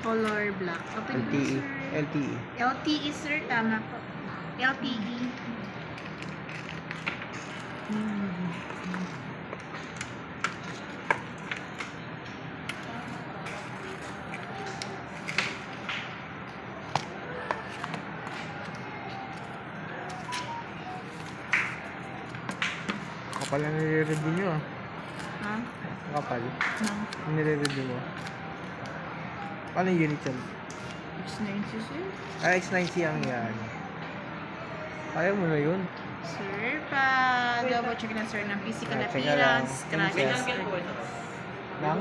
Color black. Okay po, LTE. sir. LTE. LTE, sir. Tama po. LTE. Kapal na nire-review nyo ah. Ha? Kapal. No. Nire-review mo. Paano yung unit yan? X90, sir. Ah, X90 ang yan. Ayaw mo na yun. Sir, pa double check na, sir, ng physical Ah, check na lang. appearance, scratches. Lang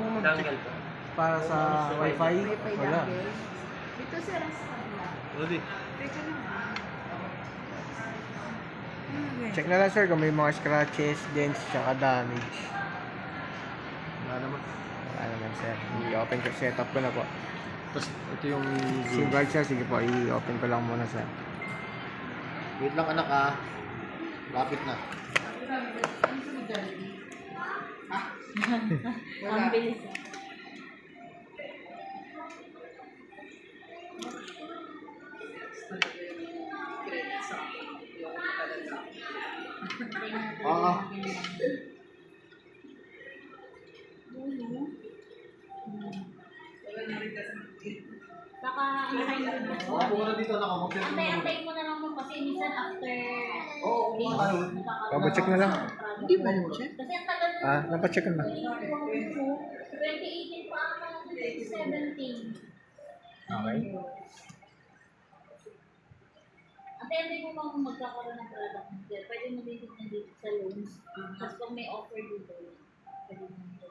para sa wifi? Wi-Fi Wala. dongle. Dito, sir, ang sa kanila. Teka lang. Check na lang sir kung may mga scratches, dents, tsaka damage. Wala naman. Wala naman sir. I-open ko, setup ko na po. Tapos ito yung SIM card sir, sige po, i-open ko lang muna sir. Wait lang anak ah. Lapit na. Ang bilis. Oo. Baka antayin mo na. Ako na dito anak ako. Antayin mo na lang mo kasi minsan after Oo, days, tayo. Papacheck na lang. Hindi ba mo check? Kasi ang tagal mo. Ah, napacheck na. 2018 pa ako, 2017. Okay. Antayin din mo bang magkakaroon ng product mo. Pwede mo din tignan dito sa loans. Tapos kung may offer dito, pwede mo.